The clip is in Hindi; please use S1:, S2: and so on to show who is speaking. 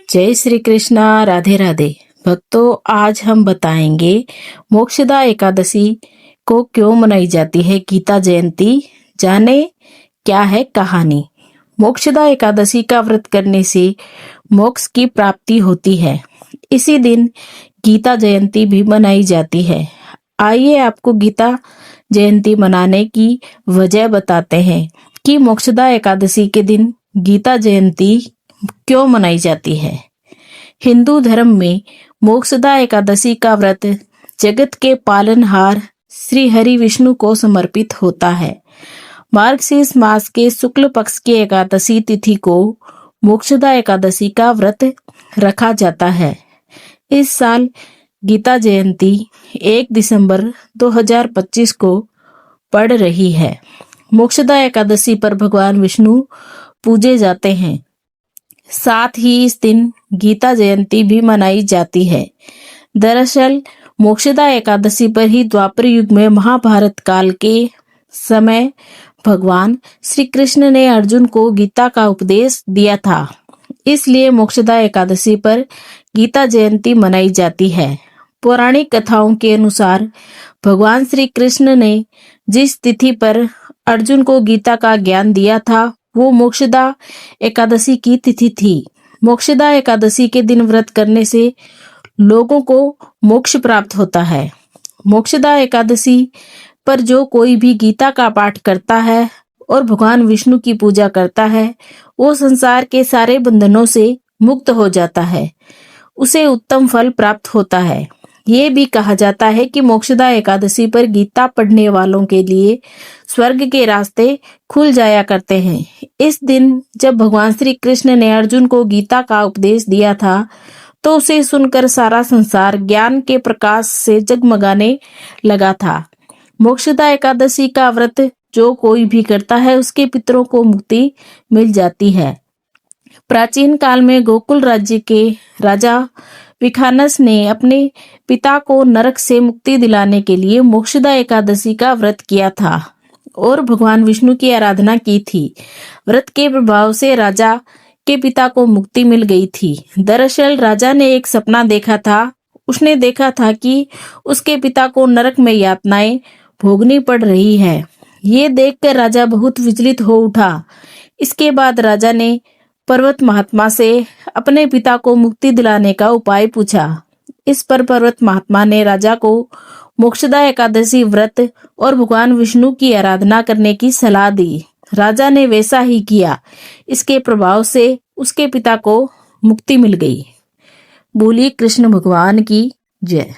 S1: जय श्री कृष्णा। राधे राधे भक्तों, आज हम बताएंगे मोक्षदा एकादशी को क्यों मनाई जाती है गीता जयंती। जाने क्या है कहानी। मोक्षदा एकादशी का व्रत करने से मोक्ष की प्राप्ति होती है। इसी दिन गीता जयंती भी मनाई जाती है। आइए आपको गीता जयंती मनाने की वजह बताते हैं कि मोक्षदा एकादशी के दिन गीता जयंती क्यों मनाई जाती है। हिंदू धर्म में मोक्षदा एकादशी का व्रत जगत के पालनहार श्री हरि विष्णु को समर्पित होता है। मार्गशीर्ष मास के शुक्ल पक्ष की एकादशी तिथि को मोक्षदा एकादशी का व्रत रखा जाता है। इस साल गीता जयंती 1 दिसंबर 2025 को पड़ रही है। मोक्षदा एकादशी पर भगवान विष्णु पूजे जाते हैं। साथ ही इस दिन गीता जयंती भी मनाई जाती है। दरअसल मोक्षदा एकादशी पर ही द्वापर युग में महाभारत काल के समय भगवान श्री कृष्ण ने अर्जुन को गीता का उपदेश दिया था। इसलिए मोक्षदा एकादशी पर गीता जयंती मनाई जाती है। पौराणिक कथाओं के अनुसार भगवान श्री कृष्ण ने जिस तिथि पर अर्जुन को गीता का ज्ञान दिया था वो मोक्षदा एकादशी की तिथि थी। मोक्षदा एकादशी के दिन व्रत करने से लोगों को मोक्ष प्राप्त होता है। मोक्षदा एकादशी पर जो कोई भी गीता का पाठ करता है और भगवान विष्णु की पूजा करता है वो संसार के सारे बंधनों से मुक्त हो जाता है। उसे उत्तम फल प्राप्त होता है। ये भी कहा जाता है कि मोक्षदा एकादशी पर गीता पढ़ने वालों के लिए स्वर्ग के रास्ते खुल जाया करते हैं। इस दिन जब भगवान श्री कृष्ण ने अर्जुन को गीता का उपदेश दिया था तो उसे सुनकर सारा संसार ज्ञान के प्रकाश से जगमगाने लगा था। मोक्षदा एकादशी का व्रत जो कोई भी करता है उसके पितरों को मुक्ति मिल जाती है। प्राचीन काल में गोकुल राज्य के राजा विखानस ने अपने पिता को नरक से मुक्ति दिलाने के लिए मोक्षदा एकादशी का व्रत किया था और भगवान विष्णु की आराधना की थी। व्रत के प्रभाव से राजा के पिता को मुक्ति मिल गई थी। दरअसल राजा ने एक सपना देखा था। उसने देखा था कि उसके पिता को नरक में यातनाएं भोगनी पड़ रही है। ये देखकर राजा बहुत विचलित हो उठा। इसके बाद राजा ने पर्वत महात्मा से अपने पिता को मुक्ति दिलाने का उपाय पूछा। इस पर पर्वत महात्मा ने राजा को मोक्षदा एकादशी व्रत और भगवान विष्णु की आराधना करने की सलाह दी। राजा ने वैसा ही किया। इसके प्रभाव से उसके पिता को मुक्ति मिल गई। बोलिए कृष्ण भगवान की जय।